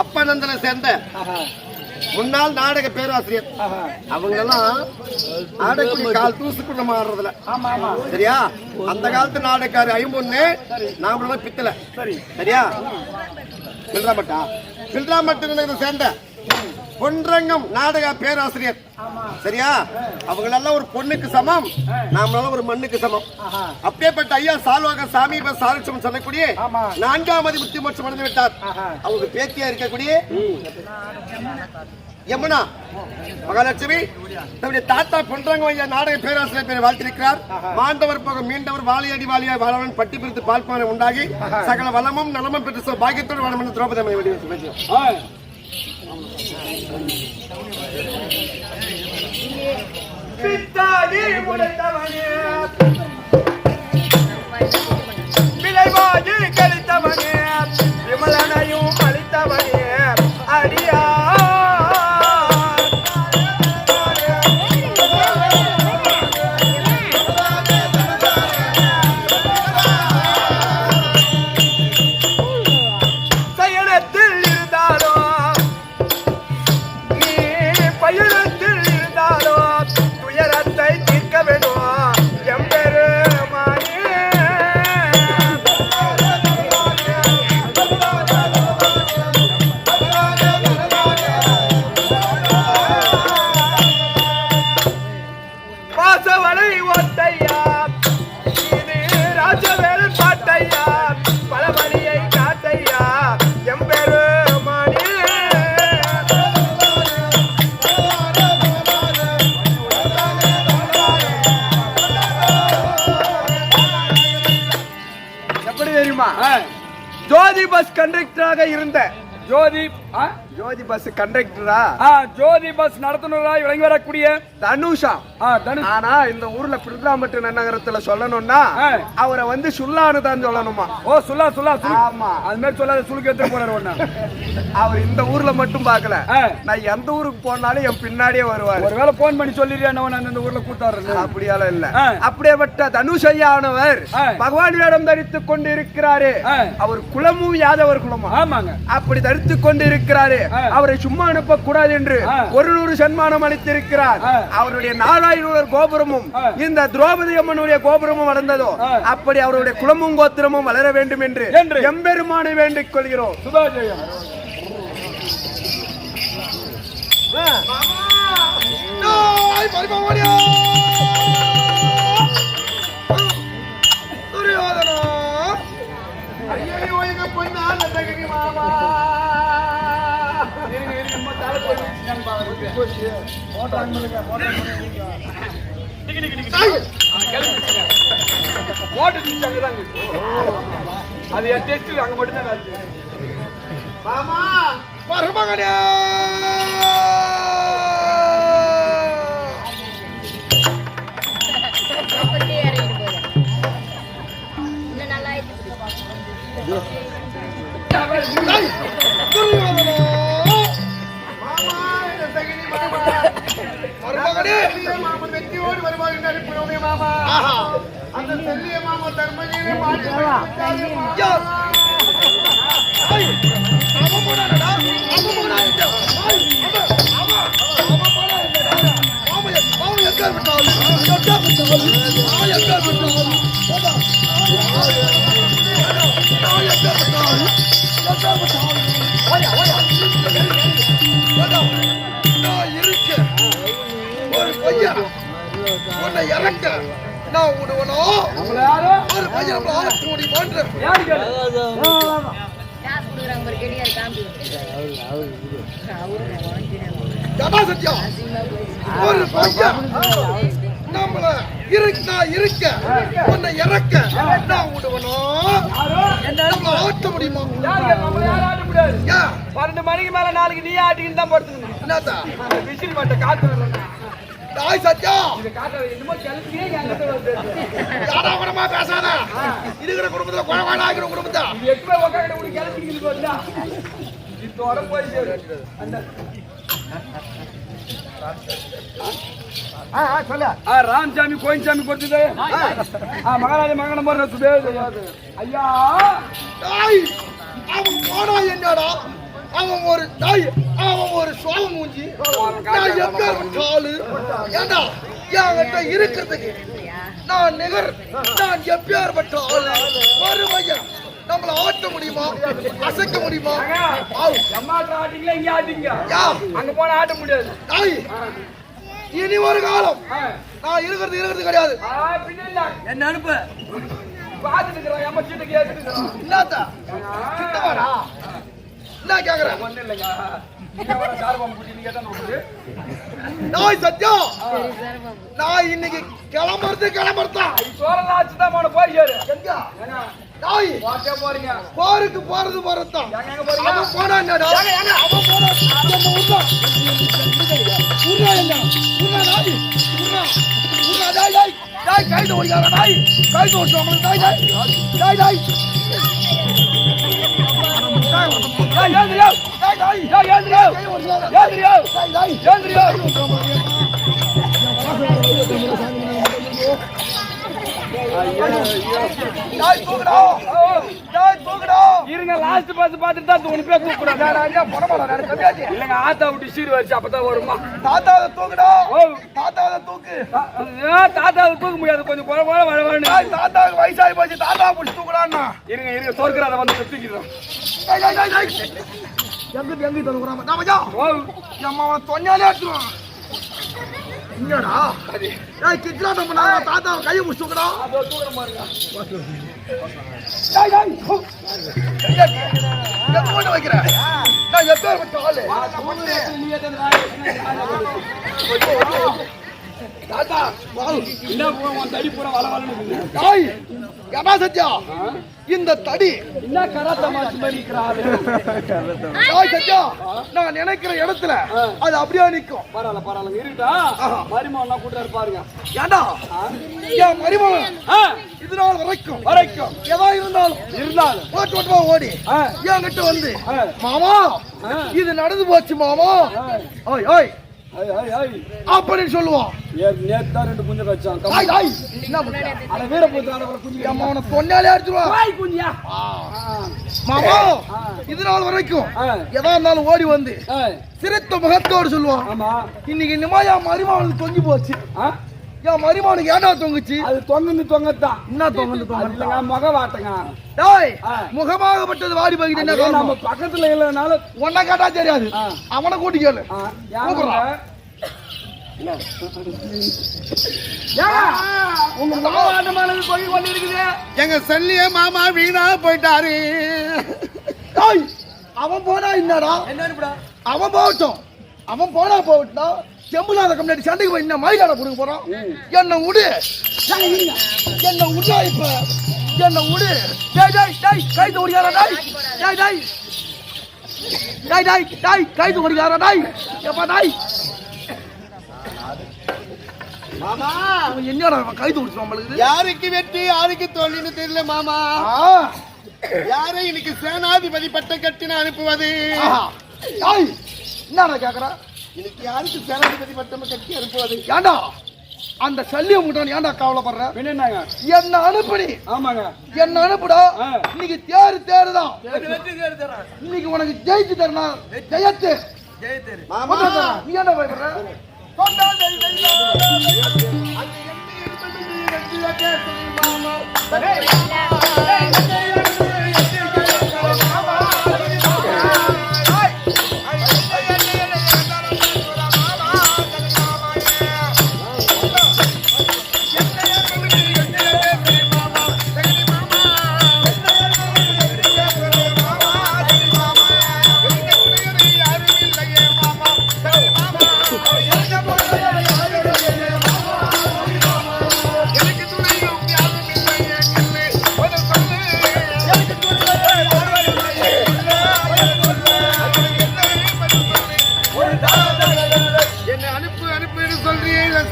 அப்பனந்தனை சேர்ந்த முன்னாள் நாடக பேராசிரியர் அவங்களெல்லாம் ஆடக்கூடிய கால் தூசுக்கு நம்ம ஆடுறதுல சரியா? அந்த காலத்து நாடகாரு ஐம்பொன்னு நாம பித்தல சரியா? பில்ராமட்டு சேர்ந்த பொன்றங்கம் நாடக பேராசிரியர் சரியா? அவங்களெல்லாம் ஒரு பொண்ணுக்கு சமம், நாமளால ஒரு மண்ணுக்கு சமம். அப்பேற்பட்ட ஐயா சால்வாக சாமீப சாரட்சம் சொல்லக்கூடிய 4ஆம் அதிபுத்தி மோட்சம் அடைந்து விட்டார். அவங்க பேத்தியா இருக்கக்கூடிய யமுனா மகாலட்சுமி தன்னுடைய தாத்தா பொன்றங்கம் ஐயா நாடக பேராசிரியர் பேரை வாழ்த்திருக்கிறார். மாண்டவர் போக மீண்டவர் வாலியடி வாலியா வாழவன் பட்டி பிரித்து பால்பானை உண்டாகி சகல வளமும் நலமும் பெற்று பாக்கியத்தோடு வளம் என்று திரௌபதி அம்மை வடிவம் விளைவாகி கழித்தவனே விமலனையும் அளித்தவனே அடியா ஜோதி பஸ் கண்டக்டராக இருந்த ஜோதி பஸ் கண்டக்டரா ஜோதி பஸ் நடத்துனரா விளங்கி வரக்கூடிய தனுஷா. ஆனா இந்த ஊர்ல பிருத்ராம்பட்டு நகரத்துல சொல்லணும்னா அவரை வந்து சுல்லான்னு தான் சொல்லணுமா? ஓ சுல்லா சுல்லா ஆமா, அது மாதிரி சொல்லாத சுளுக்கு எடுத்து போறாரு ஒண்ணா. அவர் இந்த ஊர்ல மட்டும் பாக்கல, நான் எந்த ஊருக்கு போனாலும் என் பின்னாடியே வருவார். ஒருவேளை போன் பண்ணி சொல்லிடுறேன் அந்த ஊர்ல கூட்டாரு. அப்படியால இல்ல, அப்படியேப்பட்ட தனுஷ் ஐயானவர் பகவான் வேடம் தரித்துக் கொண்டு இருக்கிறாரு. அவர் குலமும் யாதவர் குலமா? ஆமாங்க. அப்படி தரித்துக் கொண்டு இருக்கிறாரு. அவரை சும்மா அனுப்ப கூடாது என்று 100 சன்மானம் அளித்திருக்கிறார். அவருடைய 4000 கோபுரமும் இந்த திரௌபதி அம்மனுடைய கோபுரமும் வளர்ந்ததோ அப்படி அவருடைய குலமும் கோத்திரமும் வளர வேண்டும் என்று எம்பெருமானை வேண்டிக் கொள்கிறோம். சுபாஜயம். அது அங்க மட்டும்தான் மாமா மருமகனே வெற்றியோடு வருவாங்க மாமா. அந்த செல்லிய மாமா தர்மகிரி ஒரு பையன் உன்னை இறக்க நான் உடவனோ ஒரு பையன் ஆரம்பிச்சு முடி மாற்ற ஒரு பையன் நம்மள இருக்க உன்னை இறக்க நான் விடுவனும் நம்மள ஆட்ட முடியுமா? ஆட்ட முடியாது. ஏன் 12 மணிக்கு மேல நாளைக்கு நீ ஆட்டிக்கிட்டு தான் படுத்துக்கணும். என்னத்தா விசில் மட்டும் காத்து தாய் சத்யா என்னமோ கிளம்பியே எங்கிட்ட வந்து யாராவரமா பேசாத. இருக்கிற குடும்பத்துல குழந்தை ஆகிற குடும்பத்தா எட்டுமே உட்காந்து கூட கிளம்பிக்கிட்டு வருதா இதோட போய் அந்த சொல்ல ராமசாமி கோயின்சாமி கொடுத்தது மகாராஜ மகன மாதிரி ஐயா தாய் அவன் போனா என்னடா அவன் ஒரு தாய் அவன் ஒரு சோகம் மூஞ்சி நான் எப்பேற்பட்ட ஆளு ஏண்டா என்கிட்ட இருக்கிறதுக்கு நான் நிகர் நான் எப்பேற்பட்ட ஆளு மறுமையா நம்மள ஆட்ட முடியுமா அசைக்க முடியுமா? அம்மாட்ட ஆட்டிங்களா இங்க ஆட்டிங்க யா அங்க போனா ஆட்ட முடியாது. தாய் இனி ஒரு காலம் நான் இருக்கிறது கிடையாது. என்ன அனுப்பு பாத்துட்டு இருக்கிறான் அம்மா சீட்டை கேட்டுட்டு என்னத்தா கிட்டவாடா என்ன கேக்குறேன்? ஒண்ணு இல்லைங்க நாய் சத்யா நான் இன்னைக்கு கிளம்புறதா சோழலாச்சுதான் போன போய் சேரு எங்க நாய் வாட்டே போறீங்க போருக்கு போறது போறதான் எங்க போறீங்க அவன் போனா என்னடா அவன் போனா நம்ம ஊர்ல ஊர்ல என்ன ஊர்ல நாய் ஊர்ல டாய் கைது ஓடியாரா கைது ஓடுறோம் டாய் இருங்க லாஸ்ட் பாஸ் பார்த்துட்டு தான் உனக்கு பேர் தூக்குறாங்க இல்லங்க ஆத்தா விட்டு சீர் வச்சு அப்பதான் வருமா தாத்தாவை தூக்கு தாத்தாவை தூக்க முடியாது கொஞ்சம் குறை குறை வரணும் தாத்தாவுக்கு வயசாகி போச்சு தாத்தா பிடிச்சி தூக்குறான்னா இருங்க தோற்கிறாத வந்து தூக்கிடுறோம் எங்க தூக்குறாம நாமஜா அம்மா தொன்னாலே அடிச்சுவான் என்னடா கிட்லாட்டம் பண்ணா தாத்தாவை கையை பிடிச்சி தூக்குறா வைக்கிறேன் நான் எப்பேற்பட்ட ஆளு தாத்தா தடி பூரா வள வளன்னு தாய் என்ன சத்யா இந்த தடி என்ன கராத்த மாச்சு மாதிரி இருக்கிறாரு தாய் சத்யா நான் நினைக்கிற இடத்துல அது அப்படியே நிற்கும் பரவாயில்ல இருக்கா மரிமோன்னா கூட்டாரு பாருங்க ஏண்டா என் மரிமோன் இது நாள் வரைக்கும் எதா இருந்தாலும் ஓட்டு ஓடி என்கிட்ட வந்து மாமா இது நடந்து போச்சு மாமா ஓய் ஓய் அப்படின்னு சொல்லுவான் நேத்தா 2 குஞ்சு வச்சான் அட வீர போட்டு பொன்னாலே அடிச்சுவான் குஞ்சியா மாமா இது நாள் வரைக்கும் எதா இருந்தாலும் ஓடி வந்து சிரித்த முகத்தோடு சொல்லுவான் ஆமா இன்னைக்கு இனிமா என் மருமகனுக்கு தொங்கி போச்சு என் மருமகனுக்கு ஏண்டா தொங்குச்சு அது தொங்கத்தான் என்ன தொங்குது முக வாட்டங்க டேய் முகமாகப்பட்டது வாடி போகிட்டு என்ன நம்ம பக்கத்துல இல்லனால ஒன்ன கேட்டா தெரியாது அவனை கூட்டி கேளு உங்க மாவாட்டமானது போய் கொண்டு இருக்குது எங்க செல்லிய மாமா வீணா போயிட்டாரு. அவன் போனா என்னடா என்ன அவன் போகட்டும் செம்புலாத கம்யூனிட்டி சண்டைக்கு போய் என்ன மயிலாட கொடுக்க போறான் என்ன விடு இப்ப என்ன விடு கைது ஓடியாரா கைது ஓடியாரா எப்பா மாமா என்னடா கைது ஓடிச்சு நம்மளுக்கு யாருக்கு வெற்றி யாருக்கு தோல்வின்னு தெரியல மாமா. யாரை இன்னைக்கு சேனாதிபதி பட்டம் கட்டின அனுப்புவது? என்னடா கேக்குறா இன்னைக்கு யாருக்கு சேனாதிபதி பட்டம் கட்டி அனுப்புவது? ஏண்டா அந்த சல்லிய முட்டான் ஏண்டா கவலைப்படுற? என்னங்க என்ன அனுப்புடி. ஆமாங்க என்ன அனுப்புடா. இன்னைக்கு தேருதான் இன்னைக்கு உனக்கு ஜெயிச்சு தரணும். ஜெயத்து மாமா நீ என்ன பயப்படுற?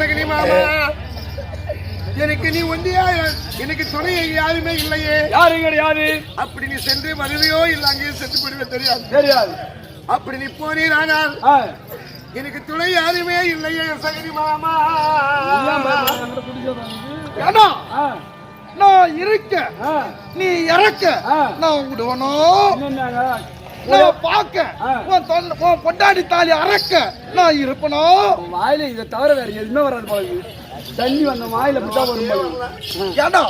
சகனி மாமா எனக்கு நீ ஒன்றியா எனக்கு துணை யாருமே இல்லையே. யாரு கிடையாது. அப்படி நீ சென்று வருவையோ இல்ல அங்கேயே செத்து போடுவே தெரியாது. தெரியாது. அப்படி நீ போனீர் ஆனால் எனக்கு துணை யாருமே இல்லையே சகனி மாமா. ஏன்னா நான் இருக்க நீ இறக்க நான் விடுவனும். நான் பார்க்க உன் பொண்டாடி தாலி அறக்க நான் இருப்பனும். வாயில இதை தவிர வேற எதுவுமே வராது போல. தண்ணி வந்த வாயில விட்டா வரும். ஏண்டா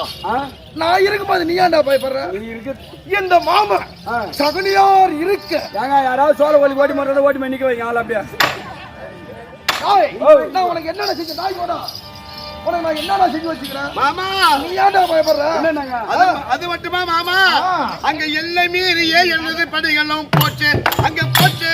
நான் இருக்கும்போது நீ ஏன்டா பயப்படுற? இந்த மாமா சகனியார் இருக்க ஏங்க யாராவது சோழ ஓடி ஓடி மாட்டோட ஓடி மன்னிக்க வைங்க ஆள் அப்படியா. நான் உனக்கு என்னென்ன செஞ்ச நாய் போடா உனக்கு நான் என்னடா செஞ்சு வச்சுக்கிறேன் மாமா. நீ ஏன்டா பயப்படுற? அது மட்டுமா மாமா அங்க எல்லை மீறியே எழுது படிகளும் போச்சு அங்க போச்சு.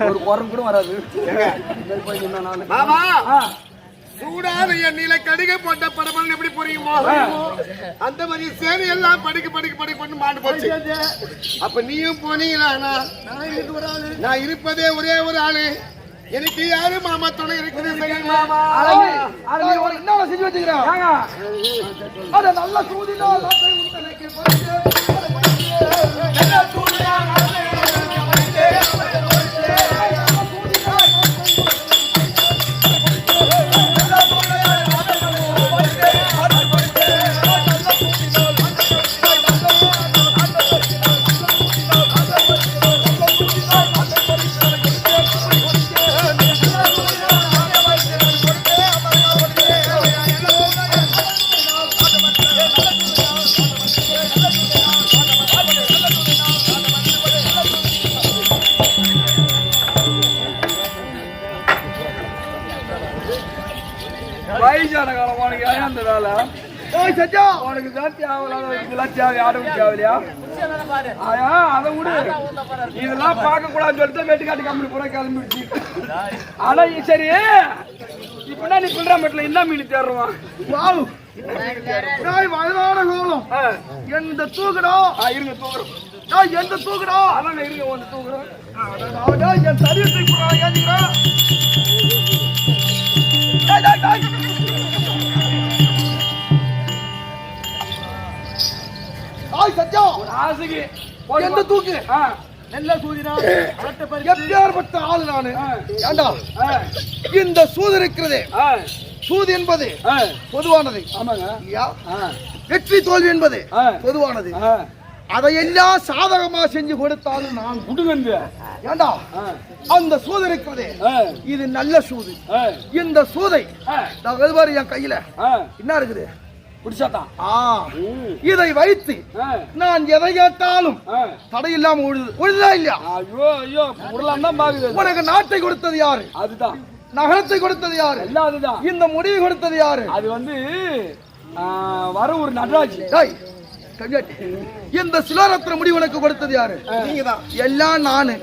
ஒரு குரம் கூட வராது. மாமா சூடான எண்ணெயில கடுகை போட்ட படமல் எப்படி புரியுமோ அந்த மாதிரி சேனை எல்லாம் படிக்க படிக்க படிக்க பண்ணி மாண்டு போச்சு. அப்ப நீயும் போனீங்களா? நான் இருப்பதே ஒரே ஒரு ஆளு. எனக்கு யாரு மாமா துணை இருக்குது மாமா. என்ன செஞ்சு வச்சுக்கிறேன்? அத நல்ல சூதினா வயசான காலம் உனக்கு ஏன் அந்த வேலை? உனக்கு தான் தேவையில்லாத இதெல்லாம் தேவை யாரும் தேவையா? அதை விடு. இதெல்லாம் பார்க்க கூடாதுன்னு சொல்லிட்டு வெட்டுக்காட்டு கம்பெனி பூரா கிளம்பிடுச்சு. ஆனா சரி இப்ப நீ சொல்ற மட்டும் என்ன மீன் தேடுவான்? வயதான காலம் எந்த தூக்கணும் இருங்க தூக்குறோம். எந்த தூக்கணும் அதான் இருங்க ஒன்று தூக்குறோம். என் சரீரத்தை ஏந்திக்கிறேன். ஆசைக்கு எந்த தூக்கு நல்ல சூதினா எப்பேற்பட்ட ஆளு நானு. ஏண்டா இந்த சூது இருக்கிறதே சூது என்பது பொதுவானது. ஆமாங்க. வெற்றி தோல்வி என்பது பொதுவானது. அதையெல்லாம் சாதகமா செஞ்சு கொடுத்தாலும் நான் குடுங்க. ஏண்டா அந்த சூது இருக்கிறதே இது நல்ல சூது. இந்த சூதை என் கையில என்ன இருக்குது பிடிச்சாதான் இதை வைத்து நான் எதை கேட்டாலும் தடையில்லாம உழுதா இல்லையா? உனக்கு நாட்டை கொடுத்தது யாரு? அதுதான். நகரத்தை கொடுத்தது யாரு? எல்லாம் அதுதான். இந்த முடிவு கொடுத்தது யாரு? அது வந்து வர ஒரு நடராஜ். இந்த சிலரத்தின முடிவு உனக்கு கொடுத்தது யாரு? நீங்கதான். எல்லாம் நானு.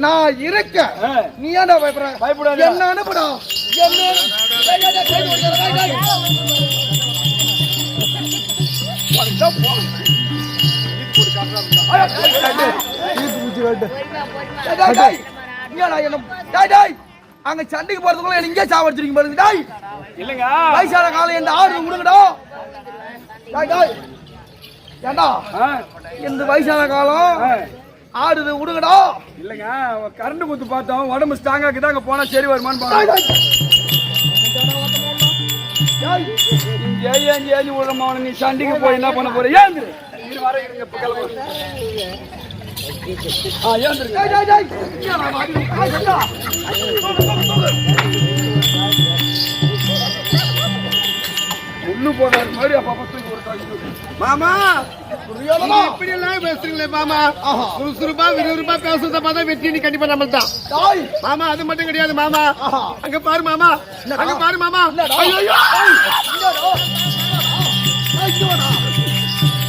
நான் இருக்க நீ ஏன்டா பயப்படுற? பயப்படாத. என்ன அனுப்புடா அங்க சண்டைக்கு போறதுக்குள்ள எங்க சாவடிச்சிருக்கீங்க பாருங்க. டாய் இல்லங்க வயசான காலம் இந்த ஆறு விடுங்கடா. ஏண்டா இந்த வயசான காலம் ஆடுது விடுங்கடா. இல்லங்க கரண்ட் குத்து பார்த்தோம் உடம்பு ஸ்ட்ராங்கா இருக்குது அங்க போனா சரி வருமானு பாருங்க. ஏன் விடுறமா நீ சண்டைக்கு போய் என்ன பண்ண போற? ஏன் உள்ளு போடுற மாதிரி அப்பா மாமா முடியாதா? இப்படி எல்லாம் பேசுறீங்களே மாமா. சுறுசுறுப்பா விறுவிறுப்பா பேசுறத பார்த்தா வெற்றி நீ கண்டிப்பா நம்ம தான் டாய் மாமா. அது மட்டும் கிடையாது மாமா. அங்க பாரு மாமா, அங்க பாரு மாமா. ஐயோ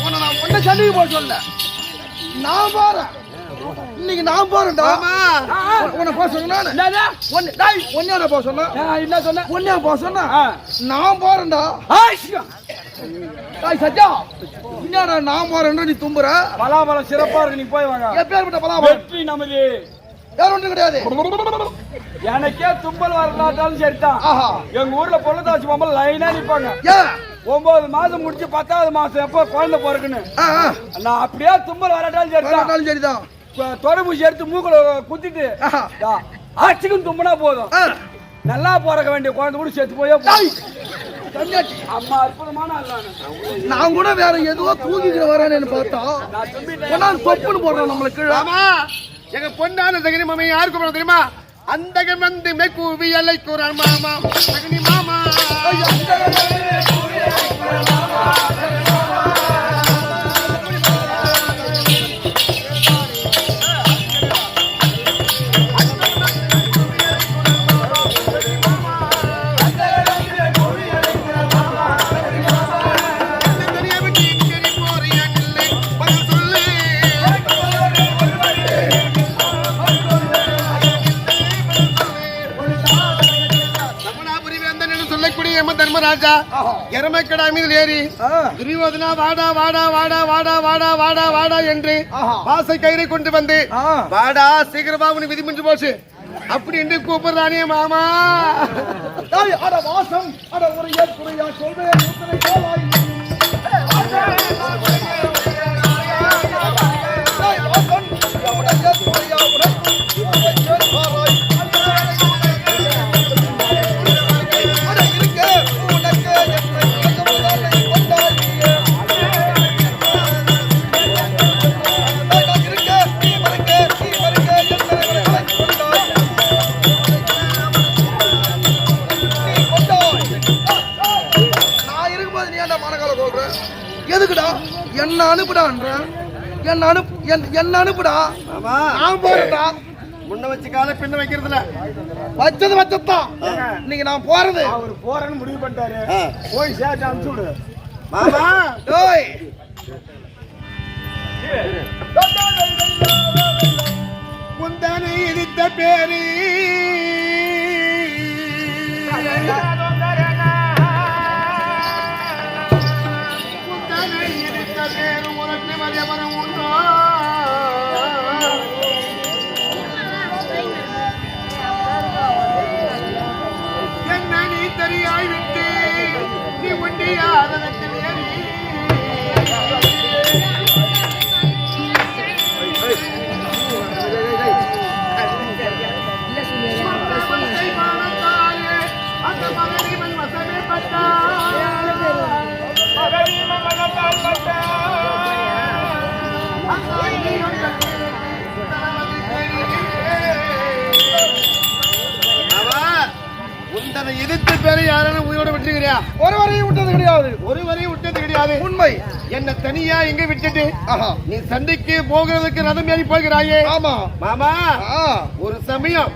உன்னை நான் ஒன்ன சண்டைக்கு போக சொல்ல. நான் போறேன் இன்னைக்கு. நான் போறேன்டா. உன்னை போக சொன்னா ஒன்னே போக சொன்னா என்ன சொன்ன? ஒன்னே போக சொன்னா நான் போறேன்டா. சத்யா என்னடா நான் போறேன் நீ தும்புற? பலாபலம் சிறப்பா இருக்கு, நீ போய் வாங்க. எப்பேற்பட்ட பலாபலம்? வெற்றி நமது. வேற ஒன்றும் கிடையாது. எனக்கே தும்பல் வரலாட்டாலும் சரிதான். எங்க ஊர்ல பொள்ளதாச்சி பொம்பல் லைனா நிப்பாங்க. ஏன் 9 மாசம் முடிச்சு 10வது மாசம் எப்ப குழந்தை பிறக்குன்னு நான் அப்படியே தும்பல் வரட்டாலும் சரிதான். சரிதான். தொடர்பூசி எடுத்து மூக்குல குத்திட்டு ஆட்சிக்கும் தும்பனா போதும். நல்லா பிறக்க வேண்டிய குழந்தை கூட சேர்த்து போய் அம்மா அற்புதமான நான் கூட வேற ஏதோ தூங்கிக்கிற வரேன்னு பார்த்தா தொப்புன்னு போடுறோம் நம்மளுக்கு. ஆமா, எங்க பொண்ணான சகனி மாமா யாருக்கு போறோம் தெரியுமா? அந்த வந்து மெக்கூவி எல்லை கூறான் மாமா. சகனி மாமா தர்மராஜா எருமைக்கடா மீது ஏறி துரியோதனா வாடா வாடா வாடா வாடா வாடா வாடா வாடா என்று பாசை கயிறை கொண்டு வந்து வாடா சீக்கிரமா உனக்கு விதி முடிஞ்சு போச்சு அப்படி என்று கூப்பிடுறானே மாமா. அட வாசம் அட ஒரு ஏற்புரையா சொல்றேன். எதுக்குடா என்ன அனுப்புடான்ற? என்ன அனுப்புடா. நான் போறேன்டா. முன்ன வச்சு கால பின்ன வைக்கிறதுல வச்சது வச்சதான். இன்னைக்கு நான் போறது. அவர் போறேன்னு முடிவு பண்ணிட்டாரு. போய் சேர்த்து அனுப்பிச்சு விடு மாமா. டேய் முந்தானை இடித்த பேரு என்ன நீ தெரியாய் விட்டு நீ உண்டியாதனத்தில் ஏறி அந்த மகனிவன் வசமே பட்டா உந்தனை எதிர்த்து பேரை யாரும் உயிரோட விட்டுக்கிறியா? ஒருவரையும் விட்டது கிடையாது. ஒருவரையும் விட்டது கிடையாது. உண்மை. என்ன தனியா எங்க விட்டுட்டு நீ சண்டைக்கு போகிறதுக்கு ரதம் ஏறி போகிறாயே? ஆமா மாமா. ஒரு சமயம்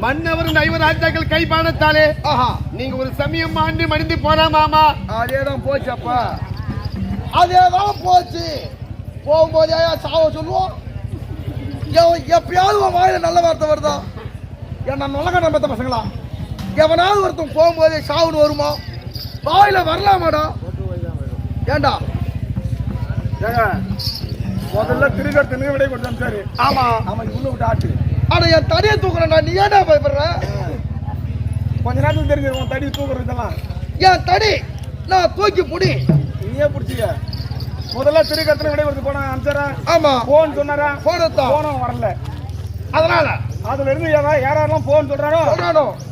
மன்னவர் ஐவர் ராஜாக்கள் கைப்பானத்தாலே நீங்க ஒரு சமயம் ஆண்டு மடிந்து போனா மாமா. அதேதான் போச்சப்பா. அதேதான் போச்சு. போகும்போதே சாவ சொல்லுவோம். எப்பயாவது உன் வாயில நல்ல வார்த்தை வருதா? என்ன நொலகடம் பெற்ற பசங்களா? எவனாவது ஒருத்தன் போகும்போதே சாவுன்னு வருமா? வாயில வரலாமாடா? ஏண்டா முதல்ல திருக்கத்துக்கு விடை கொடுத்தான் சார். ஆமா அவன் உள்ள விட்டு ஆட்டு. ஆனா என் தடியை தூக்குறேன்டா. நீ ஏன்டா பயப்படுற? கொஞ்ச நேரத்தில் தெரிஞ்சிருக்கும் தடி தூக்குறதுலாம். என் தடி நான் தூக்கி புடி. நீயே பிடிச்சிக்க. முதல்ல திருக்கத்துல விடை கொடுத்து போன அனுப்பிச்சாரா? ஆமா போன் சொன்னாரா? போனும் வரல. அதனால அதுல இருந்து யாரெல்லாம் போன் சொல்றானோ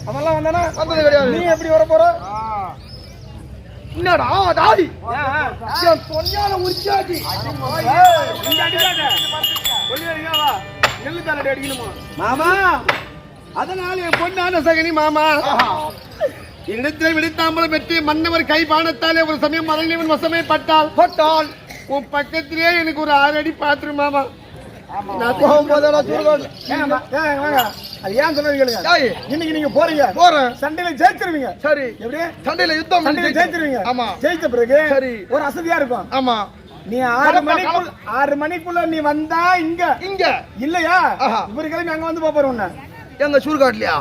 அதெல்லாம் வந்தானா வந்தது கிடையாது. நீ எப்படி வர போற? என்னடா டாடி என் பொன்னான உச்சாடி நெல்லு தானடி அடிக்கணுமா மாமா? அதனால என் பொன்னான சகனி மாமா இடத்தில் விடுத்தாம்பலம் பெற்று மன்னவர் கை பானத்தாலே ஒரு சமயம் மறைந்தவன் வசமே பட்டால் உன் பக்கத்திலேயே எனக்கு ஒரு 6 அடி பாத்துரு மாமா. நான் போகும்போதெல்லாம் சுடுகாடு. வாங்க. அது ஏன் சொல்றது கேளுங்க. டேய், இன்னைக்கு நீங்க போறீங்க, போறேன். சண்டையில ஜெயிச்சிருவீங்க. சரி, எப்படி சண்டையில யுத்தம் பண்ணி சண்டையில ஜெயிச்சிருவீங்க. ஆமா. ஜெயிச்ச பிறகு சரி. ஒரு அசதியா இருக்கும். ஆமா. நீ 6 மணிக்குள்ள நீ வந்தா இங்க இங்க இல்லையா ஆஹா. இவரு கிளம்பி அங்க வந்து பாப்பாரு உன்ன. எங்க சுடுகாட்லயா?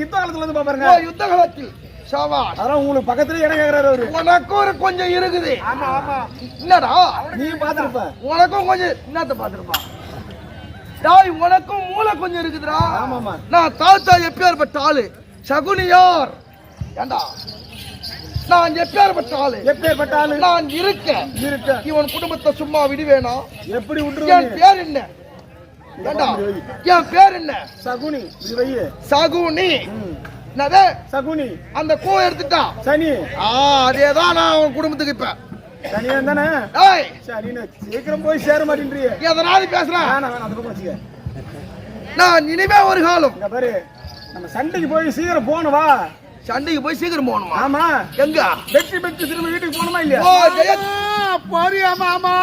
யுத்த காலத்துல வந்து பாப்பாருங்க. யுத்த காலத்தில் சாவாஸ். அதெல்லாம் உங்களுக்கு பக்கத்துல இடம் கேக்குறாரு அவரு. உனக்கும் ஒரு கொஞ்சம் இருக்குது. ஆமா ஆமா. என்னடா நீ பாத்துருப்ப. உனக்கும் கொஞ்சம் என்னத்த பாத்துருப்பா? டாய், உனக்கும் மூளை கொஞ்சம் இருக்குதுடா. ஆமாமா. நான் தாத்தா எப்பேற்பட்ட ஆளு, சகுனியார். ஏண்டா நான் எப்பேற்பட்ட ஆளு, எப்பேற்பட்ட ஆளு நான் இருக்கேன். இவன் குடும்பத்தை சும்மா விடுவேனா? எப்படி என் விட்டுருவீங்க? பேர் என்ன? ஏண்டா என் பேர் என்ன? சகுனி. இது வையே. சகுனி. என்னது சகுனி? அந்த கோ எடுத்துட்டா சனி. அதேதான் நான் அவன் குடும்பத்துக்கு இப்ப. சனியா தானே? ஏய், சரி, சீக்கிரம் போய் சேர மாட்டேன்றீங்க. எதனால பேசுறேன்? வேணாம் அந்த பக்கம் வச்சுக்க. நான் இனிமே ஒரு காலம் இங்க பாரு, நம்ம சண்டைக்கு போய் சீக்கிரம் போகணும். வா, சண்டைக்கு போய் சீக்கிரம் போகணுமா? ஆமா. எங்க வெற்றி பெற்று திரும்ப வீட்டுக்கு போகணுமா இல்லையா? ஓ ஜெயத், போறியா மாமா?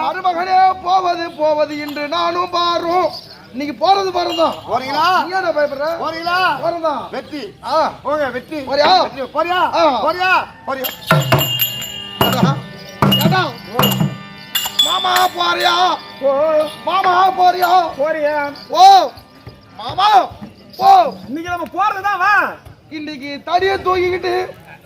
மருமகனே, போவது என்று நானும் பாரும். இன்னைக்கு போறது பாருதான். போறீங்களா? நீ என்ன பயப்படுற? போறீங்களா? போறதான். வெற்றி. ஆ, போங்க வெற்றி. போறியா? வெற்றி. போறியா? ஆ. போறியா? போறியா? ஏடா, மாமா போறியா? ஓ, மாமா போறியா? போறியா? ஓ மாமா போ. இன்னைக்கு நம்ம போறதுதான். வா, இன்னைக்கு தடியை தூக்கிக்கிட்டு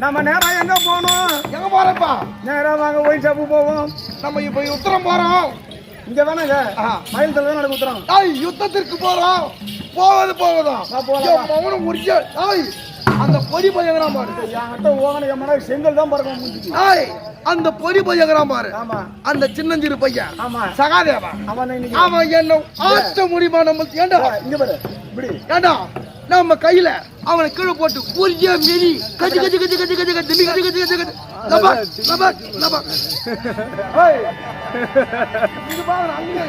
நம்ம நேரம் எங்க போகணும்? எங்க போறப்பா? நேரா வாங்க, ஒயின் ஷாப்பு போவோம். நம்ம இப்ப உத்தரம் போறோம். இங்க வேணாங்க, மயில் தலை நடக்க உத்தரம். தாய், யுத்தத்திற்கு போறோம். போவதும் வா, போலாம். அவனும் முடிஞ்ச தாய், அந்த பொறி பையங்கிறான் பாரு. என்கிட்ட ஓகனை எம்மனா செங்கல் தான் பறக்க முடிஞ்சுச்சு. தாய், அந்த பொறி பையங்கிறான் பாரு. ஆமா அந்த சின்னஞ்சிறு பையன் ஆமா. சகாதேவன். அவன் இன்னைக்கு அவன் என்ன ஆச்ச முடியுமா நம்ம? ஏண்டா இங்க பாரு, இப்படி ஏண்டா நம்ம கையில அவனை கீழே போட்டு புரியா மீறி கஜி கஜி கஜி கஜி கஜி கஜி கஜி கஜி கஜி கஜி லபா லபா லபா. ஏய், இது பாரு அங்க.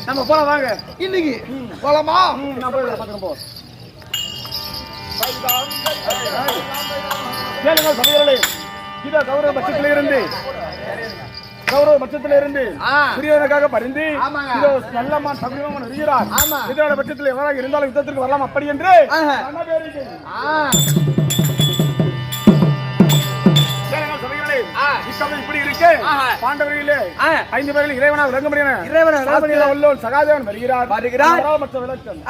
நம்ம போலாம் வாங்க. இன்னைக்கு போலாமா? நான் போய் பக்கம் போ. கேளுங்க சகோதரர்களே, இதோ கௌரவ பட்சத்தில இருந்து புரியவனுக்காக பரிந்து இதோ நல்லம்மா சமீபமான வருகிறார். இதோட பட்சத்தில் எவராக இருந்தாலும் யுத்தத்திற்கு வரலாம் அப்படி என்று இப்படி இருக்கு. பாண்டவர்களே 5 பேர்கள் இறைவனாக விளங்க முடியும். சகாதேவன் வருகிறார். மற்ற விளக்கம்